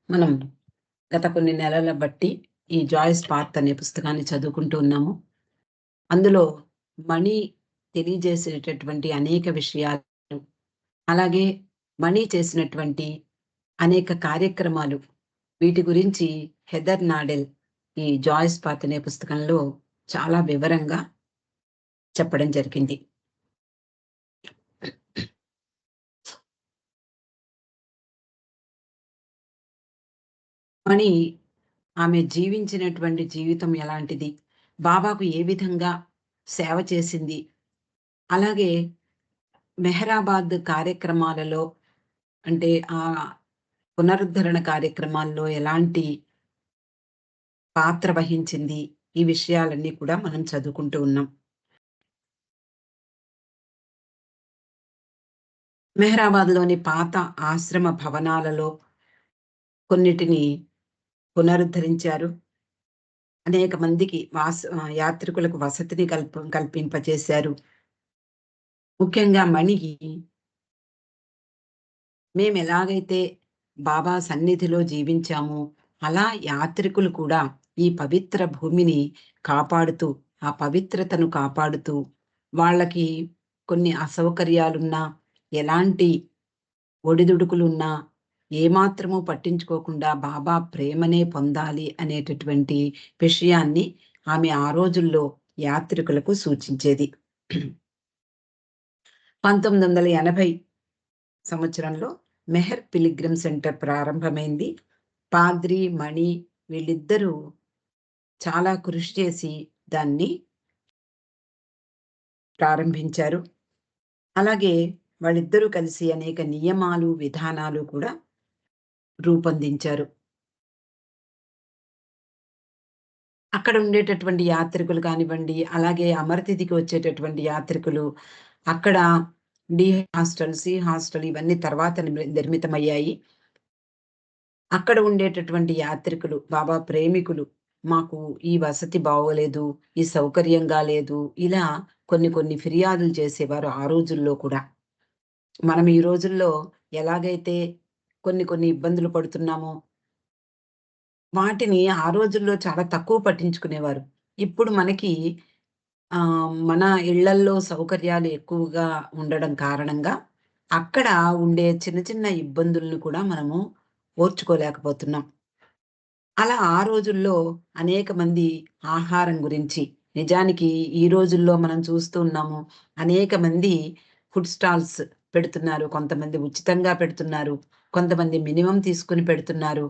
మనం గత కొన్ని నెలల బట్టి ఈ 'జాయ్స్ పాత్' అనే పుస్తకాన్ని చదువుకుంటూ ఉన్నాము. అందులో మణి తెలియజేసేటటువంటి అనేక విషయాలు, అలాగే మణి చేసినటువంటి అనేక కార్యక్రమాలు, వీటి గురించి హెదర్ నాడెల్ ఈ 'జాయ్స్ పాత్' అనే పుస్తకంలో చాలా వివరంగా చెప్పడం జరిగింది. మణి ఆమె జీవించినటువంటి జీవితం ఎలాంటిది? బాబాకు ఏ విధంగా సేవ చేసింది? అలాగే మెహరాబాద్ కార్యక్రమాలలో అంటే పునరుద్ధరణ కార్యక్రమాల్లో ఎలాంటి పాత్ర వహించింది? ఈ విషయాలన్నీ కూడా మనం చదువుకుంటూ ఉన్నాం. మెహరాబాద్‌లోని పాత ఆశ్రమ భవనాలలో కొన్నిటిని పునరుద్ధరించారు. అనేక మందికి యాత్రికులకు వసతిని కల్పింపచేశారు. ముఖ్యంగా మణికి మేమెలాగైతే బాబా సన్నిధిలో జీవించామో, అలా యాత్రికులు కూడా ఈ పవిత్ర భూమిని కాపాడుతూ, ఆ పవిత్రతను కాపాడుతూ, వాళ్ళకి కొన్ని అసౌకర్యాలున్నా, ఎలాంటి ఒడిదుడుకులున్నా ఏమాత్రము పట్టించుకోకుండా బాబా ప్రేమనే పొందాలి అనేటటువంటి విషయాన్ని ఆమె ఆ రోజుల్లో యాత్రికులకు సూచించేది. 1980 సంవత్సరంలో మెహర్ పిలిగ్రిమ్ సెంటర్ ప్రారంభమైంది. పాద్రి, మణి వీళ్ళిద్దరూ చాలా కృషి చేసి దాన్ని ప్రారంభించారు. అలాగే వాళ్ళిద్దరూ కలిసి అనేక నియమాలు, విధానాలు కూడా రూపొందించారు. అక్కడ ఉండేటటువంటి యాత్రికులు కానివ్వండి, అలాగే అమరతిథికి వచ్చేటటువంటి యాత్రికులు, అక్కడ డి హాస్టల్, సి హాస్టల్ ఇవన్నీ తర్వాత నిర్మితమయ్యాయి. అక్కడ ఉండేటటువంటి యాత్రికులు, బాబా ప్రేమికులు, మాకు ఈ వసతి బాగోలేదు, ఈ సౌకర్యంగా లేదు, ఇలా కొన్ని కొన్ని ఫిర్యాదులు చేసేవారు ఆ రోజుల్లో కూడా. మనం ఈ రోజుల్లో ఎలాగైతే కొన్ని కొన్ని ఇబ్బందులు పడుతున్నామో, వాటిని ఆ రోజుల్లో చాలా తక్కువ పట్టించుకునేవారు. ఇప్పుడు మనకి మన ఇళ్ళల్లో సౌకర్యాలు ఎక్కువగా ఉండడం కారణంగా, అక్కడ ఉండే చిన్న చిన్న ఇబ్బందులను కూడా మనము ఓర్చుకోలేకపోతున్నాం. అలా ఆ రోజుల్లో అనేక మంది ఆహారం గురించి నిజానికి ఈ రోజుల్లో మనం చూస్తూ ఉన్నాము. అనేక మంది ఫుడ్ స్టాల్స్ పెడుతున్నారు. కొంతమంది ఉచితంగా పెడుతున్నారు. కొంతమంది మినిమమ్ తీసుకొని పెడుతున్నారు.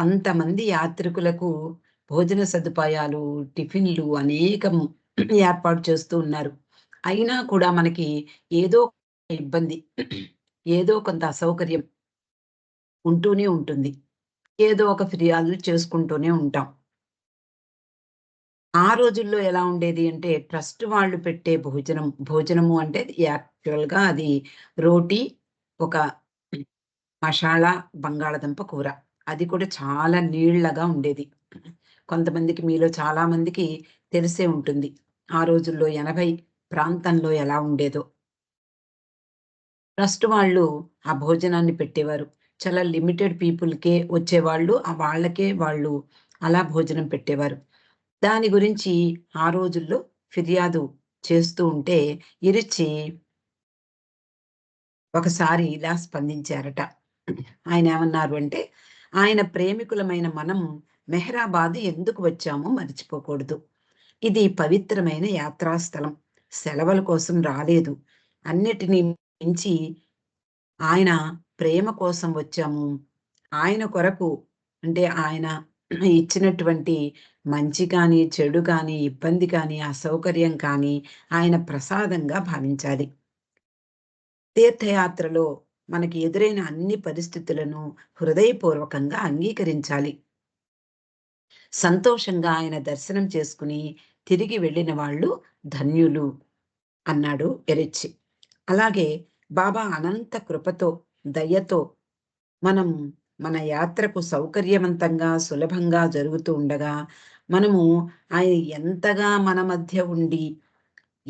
అంతమంది యాత్రికులకు భోజన సదుపాయాలు, టిఫిన్‌లు అనేకం ఏర్పాటు చేస్తూ ఉన్నారు. అయినా కూడా మనకి ఏదో ఒక ఇబ్బంది, ఏదో కొంత అసౌకర్యం ఉంటూనే ఉంటుంది. ఏదో ఒక ఫిర్యాదులు చేసుకుంటూనే ఉంటాం. ఆ రోజుల్లో ఎలా ఉండేది అంటే, ట్రస్ట్ వాళ్ళు పెట్టే భోజనము అంటే యాక్చువల్‌గా అది రోటీ, ఒక మషాలా బంగాళాదుంప కూర. అది కూడా చాలా నీళ్ళగా ఉండేది. కొంతమందికి మీలో చాలా మందికి తెలిసే ఉంటుంది. ఆ రోజుల్లో 80 ప్రాంతంలో ఎలా ఉండేదో. ట్రస్ట్ వాళ్ళు ఆ భోజనాన్ని పెట్టేవారు. చాలా లిమిటెడ్ పీపుల్‌కే వచ్చేవాళ్ళు. వాళ్ళకే వాళ్ళు అలా భోజనం పెట్టేవారు. దాని గురించి ఆ రోజుల్లో ఫిర్యాదు చేస్తూ ఉంటే, ఇరిచ్చి ఒకసారి ఇలా స్పందించారట. ఆయనేమన్నారు అంటే, ఆయన ప్రేమికులమైన మనం మెహరాబాద్ ఎందుకు వచ్చామో మర్చిపోకూడదు. ఇది పవిత్రమైన యాత్రాస్థలం. సెలవుల కోసం రాలేదు. అన్నిటిని మించి ఆయన ప్రేమ కోసం వచ్చాము. ఆయన కొరకు అంటే ఆయన ఇచ్చినటువంటి మంచి కానీ, చెడు కానీ, ఇబ్బంది కానీ, అసౌకర్యం కానీ ఆయన ప్రసాదంగా భావించాలి. తీర్థయాత్రలో మనకి ఎదురైన అన్ని పరిస్థితులను హృదయపూర్వకంగా అంగీకరించాలి. సంతోషంగా ఆయన దర్శనం చేసుకుని తిరిగి వెళ్ళిన వాళ్ళు ధన్యులు అన్నాడు ఎరిచ్చి. అలాగే బాబా అనంత కృపతో, దయతో మనం మన యాత్రకు సౌకర్యవంతంగా, సులభంగా జరుగుతూ ఉండగా, మనము ఆయన ఎంతగా మన మధ్య ఉండి,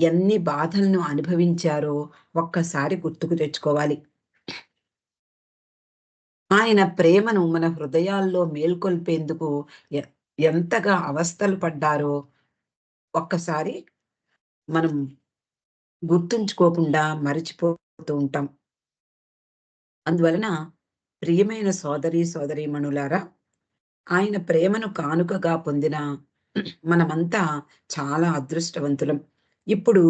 ఎన్ని బాధలను అనుభవించారో ఒక్కసారి గుర్తుకు తెచ్చుకోవాలి. ఆయన ప్రేమను మన హృదయాల్లో మేల్కొల్పేందుకు ఎ ఎంతగా అవస్థలు పడ్డారో ఒక్కసారి మనం గుర్తుంచుకోకుండా మరచిపోతూ ఉంటాం. అందువలన ప్రియమైన సోదరీమణులారా, ఆయన ప్రేమను కానుకగా పొందిన మనమంతా చాలా అదృష్టవంతులం. ఇప్పుడు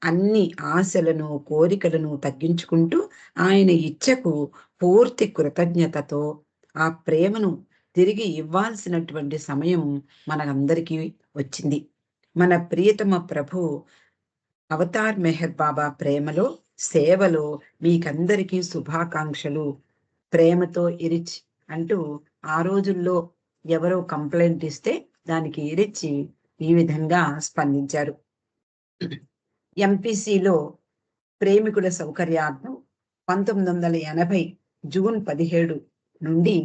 అన్ని ఆశలను, కోరికలను తగ్గించుకుంటూ ఆయన ఇచ్చకు పూర్తి కృతజ్ఞతతో ఆ ప్రేమను తిరిగి ఇవ్వాల్సినటువంటి సమయం మనందరికీ వచ్చింది. మన ప్రియతమ ప్రభు అవతార్ మెహర్ బాబా ప్రేమలో, సేవలో మీకందరికీ శుభాకాంక్షలు. ప్రేమతో ఇరిచ్ అంటూ ఆ రోజుల్లో ఎవరో కంప్లెయింట్ ఇస్తే దానికి ఇరిచి ఈ విధంగా స్పందించారు. ఎంపీసీలో ప్రేమికుల సౌకర్యార్థం 1980 జూన్ 17 నుండి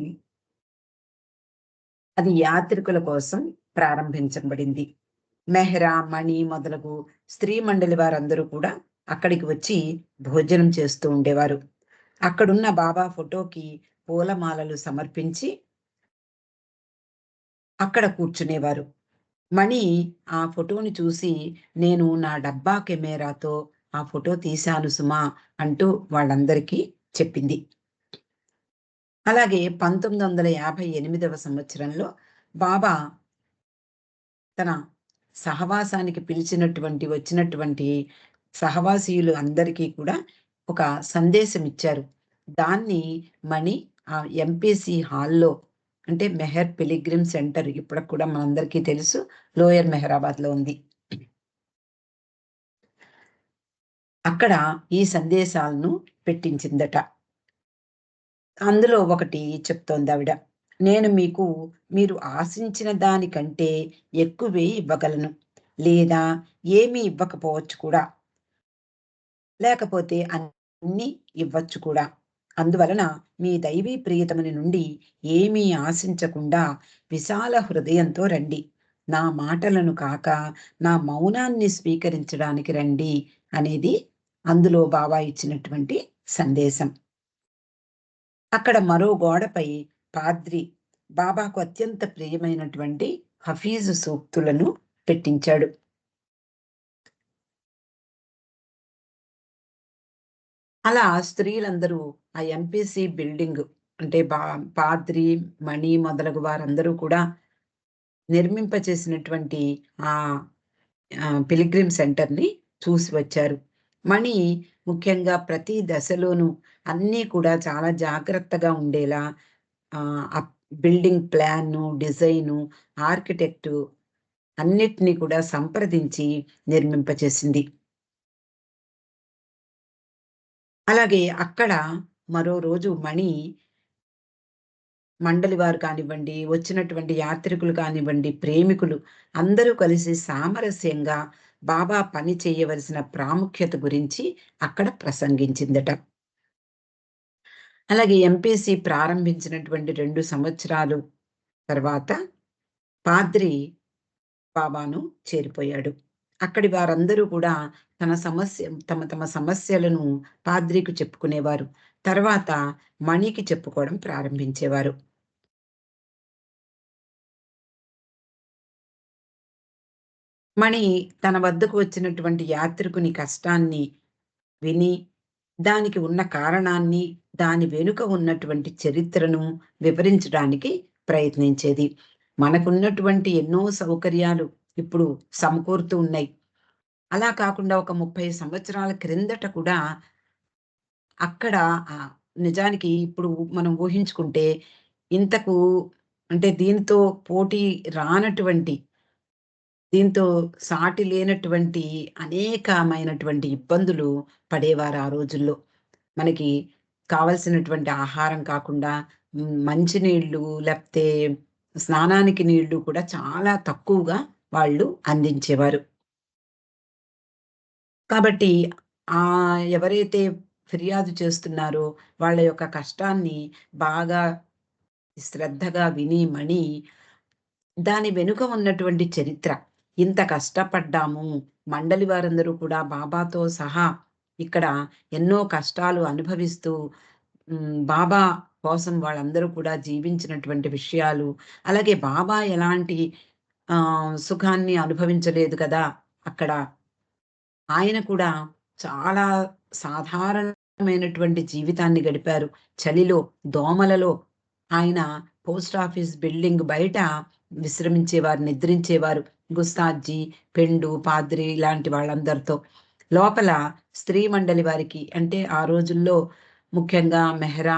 అది యాత్రికుల కోసం ప్రారంభించబడింది. మెహ్రా, మణి మొదలగు స్త్రీ మండలి వారందరూ కూడా అక్కడికి వచ్చి భోజనం చేస్తూ ఉండేవారు. అక్కడున్న బాబా ఫోటోకి పూలమాలలు సమర్పించి అక్కడ కూర్చునేవారు. మణి ఆ ఫోటోని చూసి, "నేను నా డబ్బా కెమెరాతో ఆ ఫోటో తీశాను సుమా" అంటూ వాళ్ళందరికీ చెప్పింది. అలాగే 1958వ సంవత్సరంలో బాబా తన సహవాసానికి వచ్చినటువంటి సహవాసీయులు అందరికీ కూడా ఒక సందేశం ఇచ్చారు. దాన్ని మణి ఎంపీసీ హాల్‌లో అంటే మెహర్ పిలిగ్రిమ్ సెంటర్ ఇప్పటికి కూడా మనందరికీ తెలుసు. లోయర్ మెహరాబాద్‌లో ఉంది. అక్కడ ఈ సందేశాలను పెట్టించిందట. అందులో ఒకటి చెప్తోందావిడ. "నేను మీకు మీరు ఆశించిన దానికంటే ఎక్కువే ఇవ్వగలను. లేదా ఏమీ ఇవ్వకపోవచ్చు కూడా. లేకపోతే అన్నీ ఇవ్వచ్చు కూడా. అందువలన మీ దైవీ ప్రియతముని నుండి ఏమీ ఆశించకుండా విశాల హృదయంతో రండి. నా మాటలను కాక నా మౌనాన్ని స్వీకరించడానికి రండి" అనేది అందులో బాబా ఇచ్చినటువంటి సందేశం. అక్కడ మరో గోడపై పాద్రి బాబాకు అత్యంత ప్రియమైనటువంటి హఫీజు సూక్తులను పెట్టించాడు. అలా స్త్రీలందరూ ఆ ఎంపీసీ బిల్డింగ్ అంటే పాద్రి, మణి మొదలగు వారందరూ కూడా నిర్మింపచేసినటువంటి ఆ పిల్గ్రిమ్ సెంటర్‌ని చూసి వచ్చారు. మణి ముఖ్యంగా ప్రతి దశలోనూ అన్నీ కూడా చాలా జాగ్రత్తగా ఉండేలా ఆ బిల్డింగ్ ప్లాను, డిజైను, ఆర్కిటెక్టు అన్నిటిని కూడా సంప్రదించి నిర్మింపచేసింది. అలాగే అక్కడ మరో రోజు మణి మండలి వారు కానివ్వండి, వచ్చినటువంటి యాత్రికులు కానివ్వండి, ప్రేమికులు అందరూ కలిసి సామరస్యంగా బాబా పని చేయవలసిన ప్రాముఖ్యత గురించి అక్కడ ప్రసంగించిందట. అలాగే ఎంపీసీ ప్రారంభించినటువంటి 2 సంవత్సరాలు తర్వాత పాద్రి బాబాను చేరిపోయాడు. అక్కడి వారందరూ కూడా తమ సమస్యలను పాద్రికి చెప్పుకునేవారు. తర్వాత మణికి చెప్పుకోవడం ప్రారంభించేవారు. మణి తన వద్దకు వచ్చినటువంటి యాత్రికుని కష్టాన్ని విని, దానికి ఉన్న కారణాన్ని, దాని వెనుక ఉన్నటువంటి చరిత్రను వివరించడానికి ప్రయత్నించేది. మనకున్నటువంటి ఎన్నో సౌకర్యాలు ఇప్పుడు సమకూరుతూ ఉన్నాయి. అలా కాకుండా ఒక 30 సంవత్సరాల క్రిందట కూడా అక్కడ నిజానికి ఇప్పుడు మనం ఊహించుకుంటే ఇంతకు అంటే దీనితో పోటీ రానటువంటి, దీంతో సాటి లేనటువంటి అనేకమైనటువంటి ఇబ్బందులు పడేవారు ఆ రోజుల్లో. మనకి కావాల్సినటువంటి ఆహారం కాకుండా మంచినీళ్ళు లేకపోతే స్నానానికి నీళ్ళు కూడా చాలా తక్కువగా వాళ్ళు అందించేవారు. కాబట్టి ఎవరైతే ఫిర్యాదు చేస్తున్నారో వాళ్ళ యొక్క కష్టాన్ని బాగా శ్రద్ధగా విని మణి దాని వెనుక ఉన్నటువంటి చరిత్ర. ఇంత కష్టపడ్డాము. మండలి వారందరూ కూడా బాబాతో సహా ఇక్కడ ఎన్నో కష్టాలు అనుభవిస్తూ బాబా కోసం వాళ్ళందరూ కూడా జీవించినటువంటి విషయాలు, అలాగే బాబా ఎలాంటి సుఖాన్ని అనుభవించలేదు కదా! అక్కడ. ఆయన కూడా చాలా సాధారణమైనటువంటి జీవితాన్ని గడిపారు. చలిలో, దోమలలో ఆయన పోస్ట్ ఆఫీస్ బిల్డింగ్ బయట విశ్రమించేవారు, నిద్రించేవారు. గుస్తాద్జీ, పెండు, పాద్రి ఇలాంటి వాళ్ళందరితో. లోపల స్త్రీ మండలి వారికి అంటే ఆ రోజుల్లో ముఖ్యంగా మెహ్రా,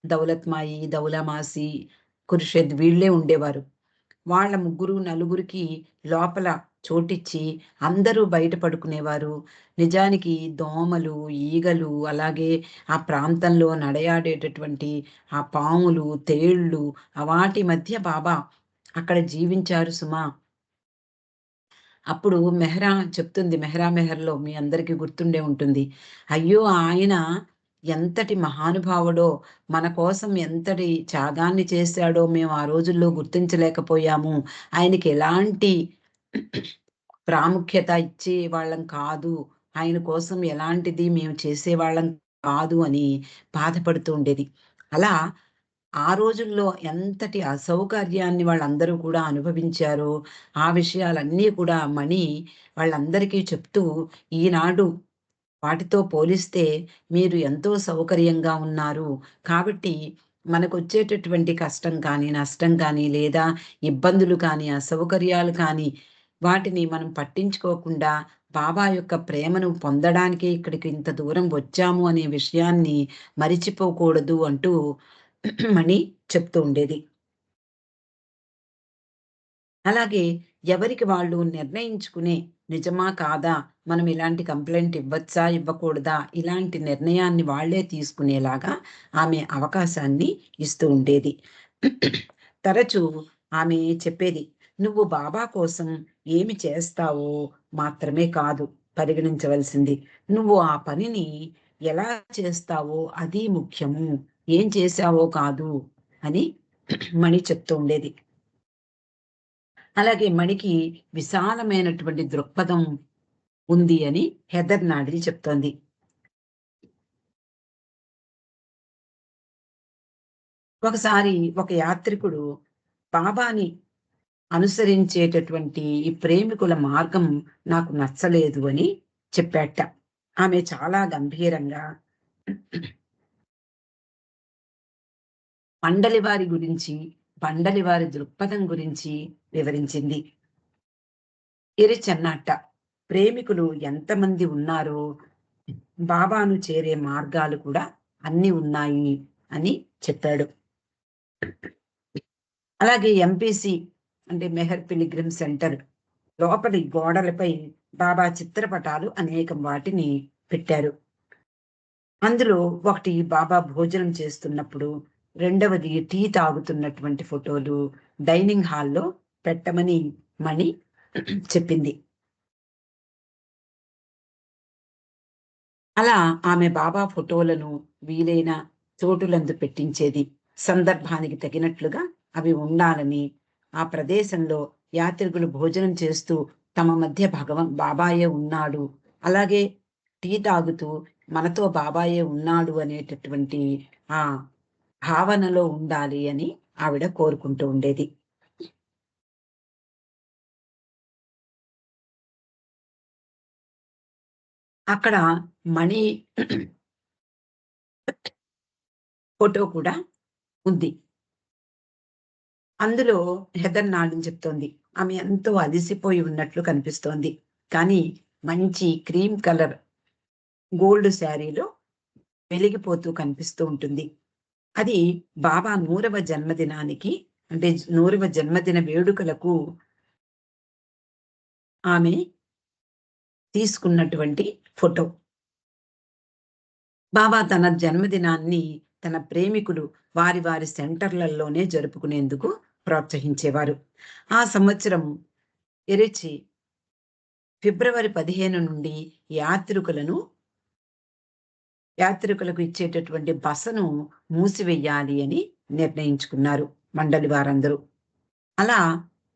దౌలత్మాయి, దౌలమాసి, ఖుర్షిద్ వీళ్ళే ఉండేవారు. వాళ్ళ ముగ్గురు, నలుగురికి లోపల చోటిచ్చి అందరూ బయట పడుకునేవారు. నిజానికి దోమలు, ఈగలు అలాగే ఆ ప్రాంతంలో నడయాడేటటువంటి ఆ పాములు, తేళ్ళు వాటి మధ్య బాబా అక్కడ జీవించారు సుమా! అప్పుడు మెహ్రా చెప్తుంది. 'మెహ్రా మెహర్‌లో' మీ అందరికీ గుర్తుండే ఉంటుంది. అయ్యో! ఆయన ఎంతటి మహానుభావుడో, మన కోసం ఎంతటి త్యాగాన్ని చేశాడో మేము ఆ రోజుల్లో గుర్తించలేకపోయాము. ఆయనకి ఎలాంటి ప్రాముఖ్యత ఇచ్చేవాళ్ళం కాదు. ఆయన కోసం ఎలాంటిది మేము చేసేవాళ్ళం కాదు అని బాధపడుతూ ఉండేది. అలా ఆ రోజుల్లో ఎంతటి అసౌకర్యాన్ని వాళ్ళందరూ కూడా అనుభవించారో, ఆ విషయాలన్నీ కూడా మణి వాళ్ళందరికీ చెప్తూ, ఈనాడు వాటితో పోలిస్తే మీరు ఎంతో సౌకర్యంగా ఉన్నారు. కాబట్టి మనకొచ్చేటటువంటి కష్టం కానీ, నష్టం కానీ, లేదా ఇబ్బందులు కానీ, అసౌకర్యాలు కానీ, వాటిని మనం పట్టించుకోకుండా బాబా యొక్క ప్రేమను పొందడానికే ఇక్కడికి ఇంత దూరం వచ్చాము అనే విషయాన్ని మరిచిపోకూడదు అంటూ మణి చెప్తూ ఉండేది. అలాగే ఎవరికి వాళ్ళు నిర్ణయించుకునే నిజమా? కాదా? మనం ఇలాంటి కంప్లెయింట్ ఇవ్వచ్చా? ఇవ్వకూడదా? ఇలాంటి నిర్ణయాన్ని వాళ్ళే తీసుకునేలాగా ఆమె అవకాశాన్ని ఇస్తూ ఉండేది. తరచూ ఆమె చెప్పేది, "నువ్వు బాబా కోసం ఏమి చేస్తావో మాత్రమే కాదు పరిగణించవలసింది. నువ్వు ఆ పనిని ఎలా చేస్తావో అది ముఖ్యము. ఏం చేశావో కాదు" అని మణి చెప్తూ ఉండేది. అలాగే మణికి విశాలమైనటువంటి దృక్పథం ఉంది అని హెదర్ నాడిల్ చెప్తోంది. ఒకసారి ఒక యాత్రికుడు బాబాని అనుసరించేటటువంటి ఈ ప్రేమికుల మార్గం నాకు నచ్చలేదు అని చెప్పాట. ఆమె చాలా గంభీరంగా మండలి వారి గురించి, మండలి వారి దృక్పథం గురించి వివరించింది. ఇరిచన్నట్ట. ప్రేమికులు ఎంతమంది ఉన్నారో బాబాను చేరే మార్గాలు కూడా అన్ని ఉన్నాయి అని చెప్పాడు. అలాగే ఎంపీసీ అంటే మెహర్ పిలిగ్రిమ్ సెంటర్ లోపలి గోడలపై బాబా చిత్రపటాలు అనేకం వాటిని పెట్టారు. అందులో ఒకటి బాబా భోజనం చేస్తున్నప్పుడు, రెండవది టీ తాగుతున్నటువంటి ఫోటోలు డైనింగ్ హాల్‌లో పెట్టమని మణి చెప్పింది. అలా ఆమె బాబా ఫోటోలను వీలైన చోటులందు పెట్టించేది. సందర్భానికి తగినట్లుగా అవి ఉండాలని, ఆ ప్రదేశంలో యాత్రికులు భోజనం చేస్తూ తమ మధ్య బాబాయే ఉన్నాడు. అలాగే టీ తాగుతూ మనతో బాబాయే ఉన్నాడు అనేటటువంటి ఆ భావనలో ఉండాలి అని ఆవిడ కోరుకుంటూ ఉండేది. అక్కడ మణి ఫోటో కూడా ఉంది. అందులో హెదర్ నాడని చెప్తోంది. ఆమె ఎంతో అలిసిపోయి ఉన్నట్లు కనిపిస్తోంది. కానీ మంచి క్రీమ్ కలర్ గోల్డ్ శారీలో వెలిగిపోతూ కనిపిస్తూ ఉంటుంది. అది బాబా 100వ జన్మదినానికి అంటే 100వ జన్మదిన వేడుకలకు ఆమె తీసుకున్నటువంటి ఫోటో. బాబా తన జన్మదినాన్ని తన ప్రేమికులు వారి వారి సెంటర్‌లలోనే జరుపుకునేందుకు ప్రోత్సహించేవారు. ఆ సంవత్సరం ఎరిచి ఫిబ్రవరి 15 నుండి యాత్రికులను యాత్రికులకు ఇచ్చేటటువంటి బసను మూసివెయ్యాలి అని నిర్ణయించుకున్నారు మండలి వారందరూ. అలా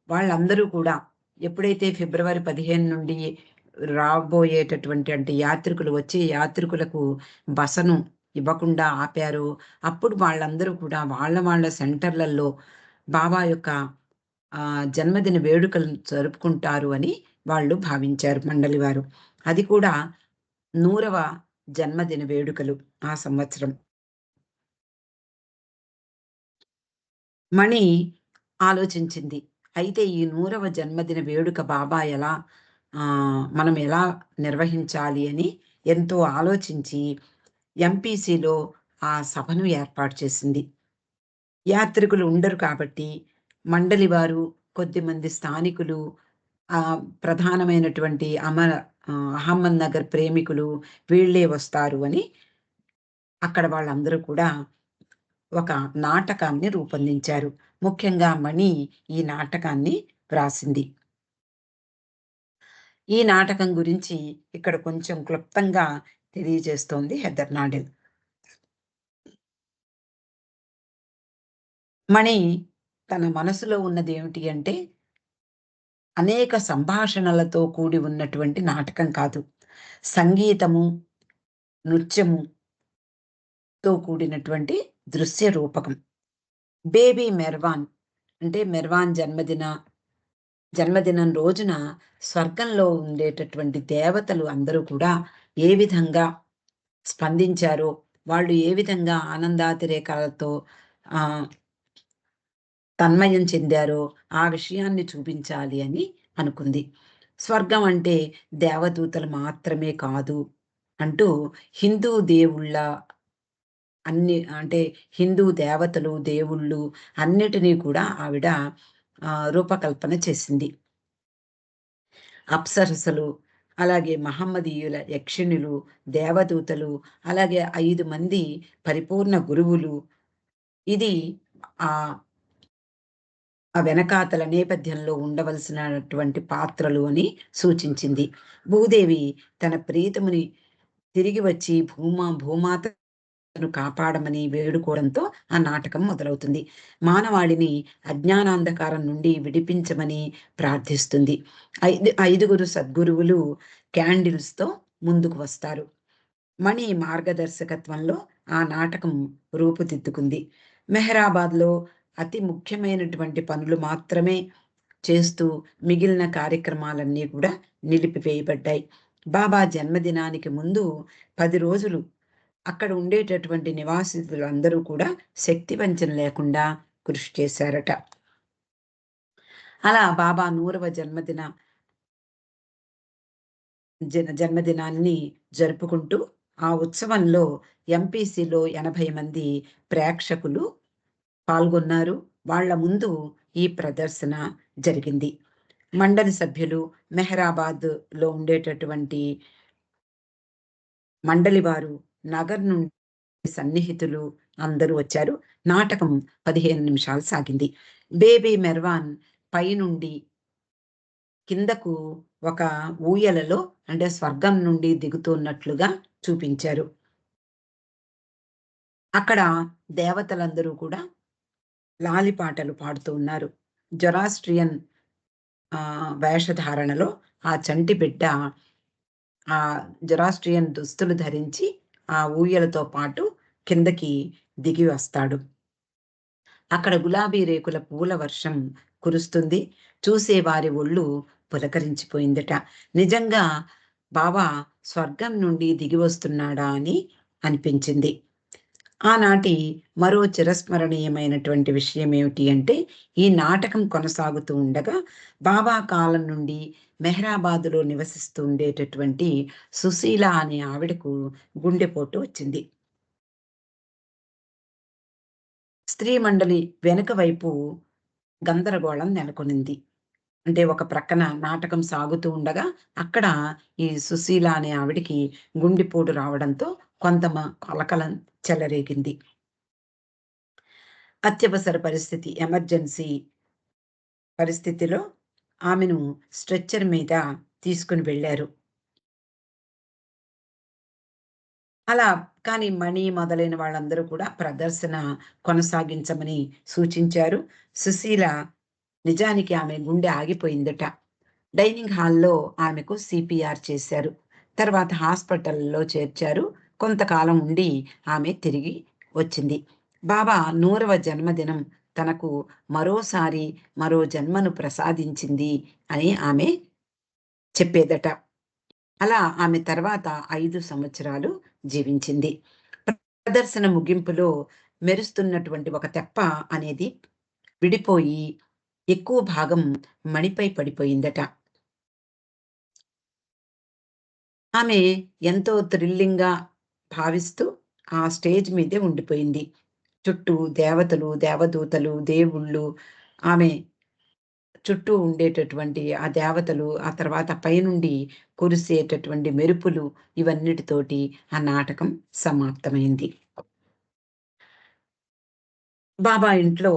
వాళ్ళందరూ కూడా ఎప్పుడైతే ఫిబ్రవరి 15 నుండి రాబోయేటటువంటి అంటే యాత్రికులు వచ్చే యాత్రికులకు బసను ఇవ్వకుండా ఆపారో, అప్పుడు వాళ్ళందరూ కూడా వాళ్ళ వాళ్ళ సెంటర్‌లలో బాబా యొక్క జన్మదిన వేడుకలను జరుపుకుంటారు అని వాళ్ళు భావించారు మండలి వారు. అది కూడా 100వ జన్మదిన వేడుకలు ఆ సంవత్సరం. మణి ఆలోచించింది. అయితే ఈ 100వ జన్మదిన వేడుక బాబా మనం ఎలా నిర్వహించాలి అని ఎంతో ఆలోచించి ఎంపీసీలో ఆ సభను ఏర్పాటు చేసింది. యాత్రికులు ఉండరు కాబట్టి మండలి వారు, కొద్దిమంది స్థానికులు, ప్రధానమైనటువంటి అహమ్మద్‌నగర్ ప్రేమికులు వీళ్ళే వస్తారు అని అక్కడ వాళ్ళందరూ కూడా ఒక నాటకాన్ని రూపొందించారు. ముఖ్యంగా మణి ఈ నాటకాన్ని వ్రాసింది. ఈ నాటకం గురించి ఇక్కడ కొంచెం క్లుప్తంగా తెలియజేస్తోంది హెదర్ నాడెల్. మణి తన మనసులో ఉన్నదేమిటి అంటే, అనేక సంభాషణలతో కూడి ఉన్నటువంటి నాటకం కాదు. సంగీతము, నృత్యముతో కూడినటువంటి దృశ్య రూపకం. బేబీ మెర్వాన్ అంటే మెర్వాన్ జన్మదినం రోజున స్వర్గంలో ఉండేటటువంటి దేవతలు అందరూ కూడా ఏ విధంగా స్పందించారో, వాళ్ళు ఏ విధంగా ఆనందాతిరేకాలతో ఆహ్, తన్మయం చెందారో ఆ విషయాన్ని చూపించాలి అని అనుకుంది. స్వర్గం అంటే దేవదూతలు మాత్రమే కాదు అంటూ హిందూ దేవుళ్ళ హిందూ దేవతలు, దేవుళ్ళు అన్నిటిని కూడా ఆవిడ రూపకల్పన చేసింది. అప్సరసలు, అలాగే మహమ్మదీయుల యక్షిణులు, దేవదూతలు, అలాగే 5 మంది పరిపూర్ణ గురువులు. ఇది ఆహ్, ఆ వెనకాతల నేపథ్యంలో ఉండవలసినటువంటి పాత్రలు అని సూచించింది. భూదేవి తన ప్రియతముని తిరిగి వచ్చి భూమాతను కాపాడమని వేడుకోవడంతో ఆ నాటకం మొదలవుతుంది. మానవాళిని అజ్ఞానాంధకారం నుండి విడిపించమని ప్రార్థిస్తుంది. ఐదుగురు సద్గురువులు క్యాండిల్స్‌తో ముందుకు వస్తారు. మణి మార్గదర్శకత్వంలో ఆ నాటకం రూపుదిద్దుకుంది. మెహరాబాద్‌లో అతి ముఖ్యమైనటువంటి పనులు మాత్రమే చేస్తూ మిగిలిన కార్యక్రమాలన్నీ కూడా నిలిపివేయబడ్డాయి. బాబా జన్మదినానికి ముందు 10 రోజులు అక్కడ ఉండేటటువంటి నివాసితులందరూ కూడా శక్తి వంచన లేకుండా కృషి చేశారట. అలా బాబా 100వ జన్మదినాన్ని జరుపుకుంటూ ఆ ఉత్సవంలో ఎంపీసీలో 80 మంది ప్రేక్షకులు పాల్గొన్నారు. వాళ్ళ ముందు ఈ ప్రదర్శన జరిగింది. మండలి సభ్యులు, మెహరాబాద్‌లో ఉండేటటువంటి మండలి వారు, నగర్ నుండి సన్నిహితులు అందరూ వచ్చారు. నాటకం 15 నిమిషాలు సాగింది. బేబీ మెర్వాన్ పైనుండి కిందకు ఒక ఊయలలో అంటే స్వర్గం నుండి దిగుతున్నట్లుగా చూపించారు. అక్కడ దేవతలందరూ కూడా లాలిపాటలు పాడుతూ ఉన్నారు. జొరాస్ట్రియన్ వేషధారణలో ఆ చంటి బిడ్డ జొరాస్ట్రియన్ దుస్తులు ధరించి ఆ ఊయలతో పాటు కిందకి దిగి వస్తాడు. అక్కడ గులాబీ రేకుల పూల వర్షం కురుస్తుంది. చూసేవారి ఒళ్ళు పులకరించిపోయిందట. నిజంగా బాబా స్వర్గం నుండి దిగి వస్తున్నాడా అని అనిపించింది. ఆనాటి మరో చిరస్మరణీయమైనటువంటి విషయం ఏమిటి అంటే, ఈ నాటకం కొనసాగుతూ ఉండగా బాబా కాలం నుండి మెహరాబాదులో నివసిస్తూ ఉండేటటువంటి సుశీల అనే ఆవిడకు గుండెపోటు వచ్చింది. స్త్రీ మండలి వెనుక వైపు గందరగోళం నెలకొనింది. అంటే ఒక ప్రక్కన నాటకం సాగుతూ ఉండగా, అక్కడ ఈ సుశీల అనే ఆవిడకి గుండెపోటు రావడంతో కలకలం చెలరేగింది. అత్యవసర పరిస్థితి, ఎమర్జెన్సీ పరిస్థితిలో ఆమెను స్ట్రెచ్చర్ మీద తీసుకొని వెళ్లారు. అలా కానీ మణి మొదలైన వాళ్ళందరూ కూడా ప్రదర్శన కొనసాగించమని సూచించారు. సుశీల నిజానికి ఆమె గుండె ఆగిపోయిందట. డైనింగ్ హాల్‌లో ఆమెకు సీపీఆర్ చేశారు. తర్వాత హాస్పిటల్‌లో చేర్చారు. కొంతకాలం ఉండి ఆమె తిరిగి వచ్చింది. బాబా 100వ జన్మదినం తనకు మరోసారి మరో జన్మను ప్రసాదించింది అని ఆమె చెప్పేదట. అలా ఆమె తర్వాత 5 సంవత్సరాలు జీవించింది. ప్రదర్శన ముగింపులో మెరుస్తున్నటువంటి ఒక తెప్ప అనేది విడిపోయి ఎక్కువ భాగం మణిపై పడిపోయిందట. ఆమె ఎంతో థ్రిల్లింగ్‌గా భావిస్తూ ఆ స్టేజ్ మీదే ఉండిపోయింది. చుట్టూ దేవతలు, దేవదూతలు, దేవుళ్ళు, ఆమె చుట్టూ ఉండేటటువంటి ఆ దేవతలు, ఆ తర్వాత పైనుండి కురిసేటటువంటి మెరుపులు, ఇవన్నిటితోటి ఆ నాటకం సమాప్తమైంది. బాబా ఇంట్లో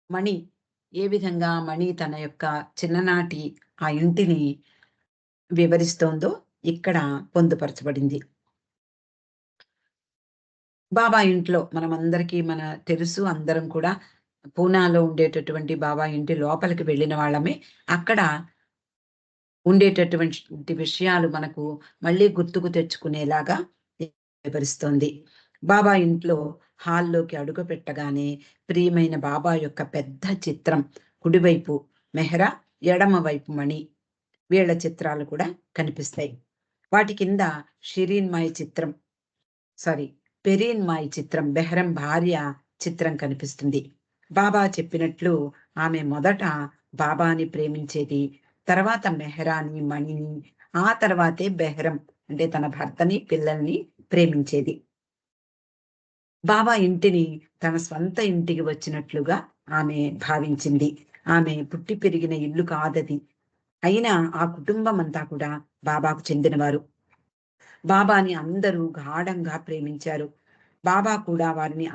మణి ఏ విధంగా మణి తన యొక్క చిన్ననాటి ఆ ఇంటిని వివరిస్తోందో ఇక్కడ పొందుపరచబడింది. బాబా ఇంట్లో మనమందరికీ తెలుసు. అందరం కూడా పూనాలో ఉండేటటువంటి బాబా ఇంటి లోపలికి వెళ్ళిన వాళ్ళమే. అక్కడ ఉండేటటువంటి విషయాలు మనకు మళ్ళీ గుర్తుకు తెచ్చుకునేలాగా వివరిస్తోంది. బాబా ఇంట్లో హాల్లోకి అడుగుపెట్టగానే ప్రియమైన బాబా యొక్క పెద్ద చిత్రం కుడివైపు మెహ్రా, ఎడమవైపు మణి, వీళ్ళ చిత్రాలు కూడా కనిపిస్తాయి. వాటి కింద షిరీన్ మాయి చిత్రం సారీ పెరీన్ మాయి చిత్రం, బెహ్రం భార్య చిత్రం కనిపిస్తుంది. బాబా చెప్పినట్లు ఆమె మొదట బాబాని ప్రేమించేది. తర్వాత మెహ్రాని, మణిని, ఆ తర్వాతే బెహ్రం అంటే తన భర్తని, పిల్లల్ని ప్రేమించేది. బాబా ఇంటిని తన స్వంత ఇంటికి వచ్చినట్లుగా ఆమె భావించింది. ఆమె పుట్టి పెరిగిన ఇల్లు కాదది. అయినా ఆ కుటుంబం అంతా కూడా బాబాకు చెందినవారు. బాబాని అందరూ గాఢంగా ప్రేమించారు. బాబా కూడా వారిని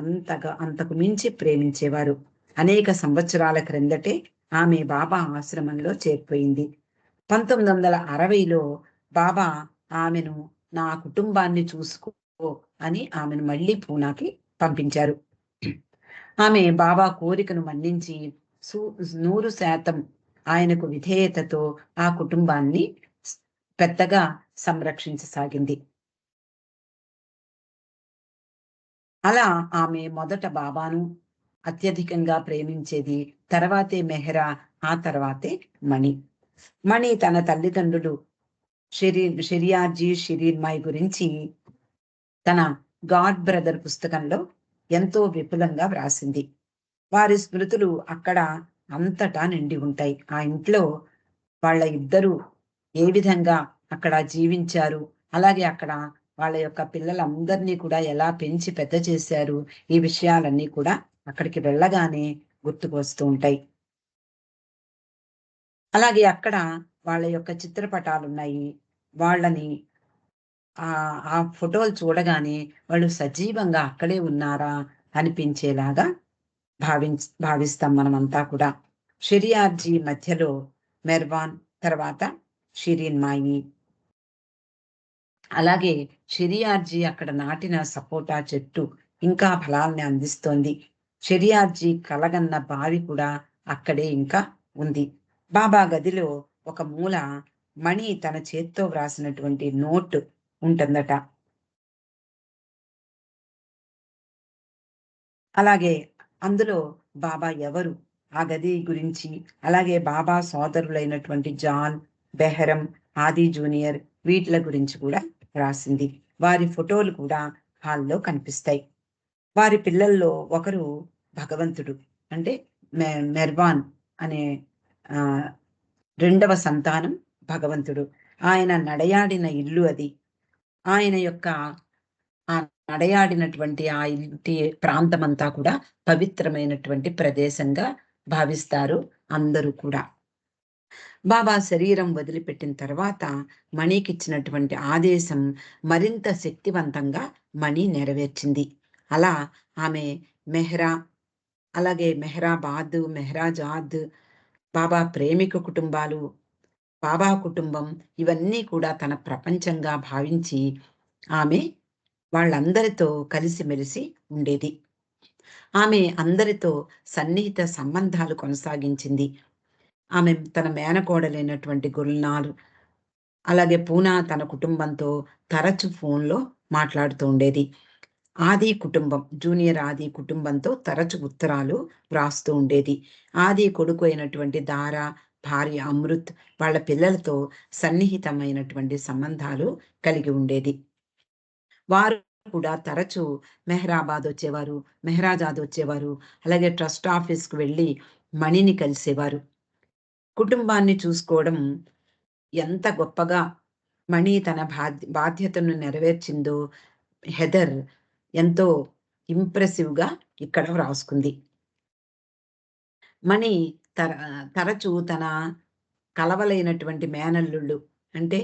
అంతకు మించి ప్రేమించేవారు. అనేక సంవత్సరాల క్రిందటే ఆమె బాబా ఆశ్రమంలో చేరిపోయింది. 1960లో బాబా ఆమెను నా కుటుంబాన్ని చూసుకో అని ఆమెను మళ్ళీ పూనాకి పంపించారు. ఆమె బాబా కోరికను మన్నించి సు 100% ఆయనకు విధేయతతో ఆ కుటుంబాన్ని స్ పెద్దగా సంరక్షించసాగింది. అలా ఆమె మొదట బాబాను అత్యధికంగా ప్రేమించేది. తర్వాతే మెహ్రా, ఆ తర్వాతే మణి. మణి తన తల్లిదండ్రులు షెరియార్జీ, షిరీన్ మాయి గురించి తన గాడ్ బ్రదర్ పుస్తకంలో ఎంతో విపులంగా వ్రాసింది. వారి స్మృతులు అక్కడ అంతటా నిండి ఉంటాయి. ఆ ఇంట్లో వాళ్ళ ఇద్దరూ ఏ విధంగా అక్కడ జీవించారు, అలాగే అక్కడ వాళ్ళ యొక్క పిల్లలందరినీ కూడా ఎలా పెంచి పెద్ద చేశారు, ఈ విషయాలన్నీ కూడా అక్కడికి వెళ్ళగానే గుర్తుకొస్తూ ఉంటాయి. అలాగే అక్కడ వాళ్ళ యొక్క చిత్రపటాలున్నాయి. వాళ్ళని ఆ ఫోటోలు చూడగానే వాళ్ళు సజీవంగా అక్కడే ఉన్నారా అనిపించేలాగా భావిస్తాం మనమంతా కూడా. షెరియార్జీ మధ్యలో మెర్వాన్, తర్వాత షిరీన్ మాయి. అలాగే షెరియార్జీ అక్కడ నాటిన సపోటా చెట్టు ఇంకా ఫలాల్ని అందిస్తోంది. షెరియార్జీ కలగన్న బావి కూడా అక్కడే ఇంకా ఉంది. బాబా గదిలో ఒక మూల మణి తన చేత్తో వ్రాసినటువంటి నోట్ ఉంటుందట. అలాగే అందులో బాబా ఎవరు, ఆ గది గురించి, అలాగే బాబా సోదరులైనటువంటి జాన్, బెహరం, ఆది జూనియర్, వీట్ల గురించి కూడా రాసింది. వారి ఫోటోలు కూడా హాల్లో కనిపిస్తాయి. వారి పిల్లల్లో ఒకరు భగవంతుడు. అంటే మెర్వాన్ అనే ఆహ్, రెండవ సంతానం భగవంతుడు. ఆయన నడయాడిన ఇల్లు అది. ఆయన యొక్క ఆ నడయాడినటువంటి ఆ ఇంటి ప్రాంతమంతా కూడా పవిత్రమైనటువంటి ప్రదేశంగా భావిస్తారు అందరూ కూడా. బాబా శరీరం వదిలిపెట్టిన తర్వాత మణికిచ్చినటువంటి ఆదేశం మరింత శక్తివంతంగా మణి నెరవేర్చింది. అలా ఆమె మెహ్రా, అలాగే మెహ్రాబాద్, మెహ్రాజాద్, బాబా ప్రేమిక కుటుంబాలు, బాబా కుటుంబం, ఇవన్నీ కూడా తన ప్రపంచంగా భావించి ఆమె వాళ్ళందరితో కలిసిమెలిసి ఉండేది. ఆమె అందరితో సన్నిహిత సంబంధాలు కొనసాగించింది. ఆమె తన మేనకోడలైనటువంటి గుల్నార్, అలాగే పూనా తన కుటుంబంతో తరచు ఫోన్‌లో మాట్లాడుతూ ఉండేది. ఆది కుటుంబం, జూనియర్ ఆది కుటుంబంతో తరచు ఉత్తరాలు వ్రాస్తూ ఉండేది. ఆది కొడుకు అయినటువంటి దార, భార్య అమృత్ వాళ్ళ పిల్లలతో సన్నిహితమైనటువంటి సంబంధాలు కలిగి ఉండేది. వారు కూడా తరచూ మెహరాబాద్ వచ్చేవారు, మెహరాజాద్ వచ్చేవారు. అలాగే ట్రస్ట్ ఆఫీస్‌కి వెళ్లి మణిని కలిసేవారు. కుటుంబాన్ని చూసుకోవడం ఎంత గొప్పగా మణి తన బాధ్యతను నెరవేర్చిందో హెదర్ ఎంతో ఇంప్రెసివ్‌గా ఇక్కడ వ్రాసుకుంది. మణి తర తరచూ తన కలవలైనటువంటి మేనల్లుళ్ళు అంటే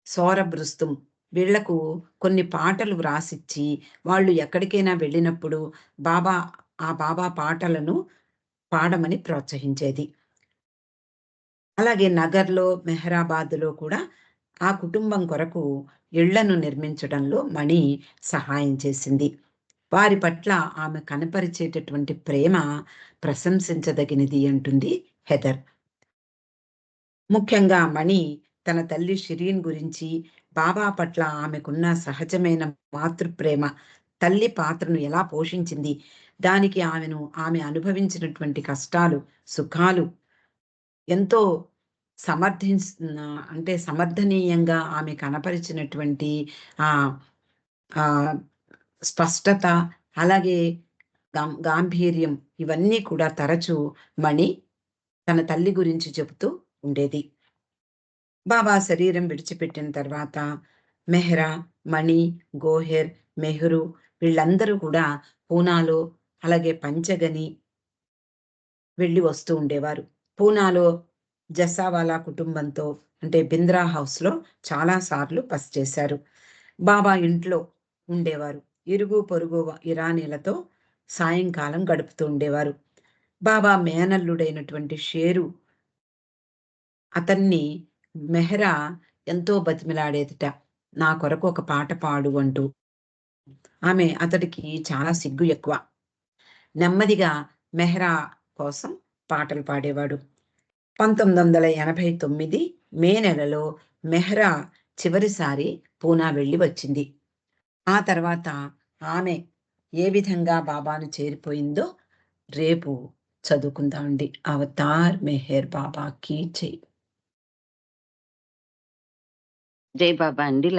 సౌరభ్, రుస్తుం వీళ్ళకు కొన్ని పాటలు వ్రాసిచ్చి, వాళ్ళు ఎక్కడికైనా వెళ్ళినప్పుడు బాబా బాబా పాటలను పాడమని ప్రోత్సహించేది. అలాగే నగర్‌లో, మెహరాబాద్‌లో కూడా ఆ కుటుంబం కొరకు ఇళ్లను నిర్మించడంలో మణి సహాయం చేసింది. వారి పట్ల ఆమె కనపరిచేటటువంటి ప్రేమ ప్రశంసించదగినది అంటుంది హెదర్. ముఖ్యంగా మణి తన తల్లి షిరీన్ గురించి, బాబా పట్ల ఆమెకున్న సహజమైన మాతృప్రేమ, తల్లి పాత్రను ఎలా పోషించింది, దానికి ఆమె అనుభవించినటువంటి కష్టాలు, సుఖాలు ఎంతో అంటే సమర్థనీయంగా ఆమె కనపరిచినటువంటి ఆహ్, ఆహ్, స్పష్టత, అలాగే గాంభీర్యం ఇవన్నీ కూడా తరచూ మణి తన తల్లి గురించి చెబుతూ ఉండేది. బాబా శరీరం విడిచిపెట్టిన తర్వాత మెహ్రా, మణి, గోహెర్, మెహ్రూ వీళ్ళందరూ కూడా పూనాలో, అలాగే పంచగని వెళ్ళి వస్తూ ఉండేవారు. పూనాలో జస్సావాలా కుటుంబంతో అంటే బింద్రా హౌస్‌లో చాలా సార్లు బస చేశారు. బాబా ఇంట్లో ఉండేవారు. ఇరుగు పొరుగు ఇరానీలతో సాయంకాలం గడుపుతూ ఉండేవారు. బాబా మేనల్లుడైనటువంటి షేరు అతన్ని మెహ్రా ఎంతో బతిమిలాడేదట. నా కొరకు ఒక పాట పాడు అంటూ. అతడికి చాలా సిగ్గు ఎక్కువ. నెమ్మదిగా మెహ్రా కోసం పాటలు పాడేవాడు. 1989 మే నెలలో మెహ్రా చివరిసారి పూనా వెళ్ళి వచ్చింది. ఆ తర్వాత ఆమె ఏ విధంగా బాబాను చేరిపోయిందో రేపు చదువుకుందామండి. 'అవతార్ మెహర్ బాబా కీ జై'. జై బాబా అండి.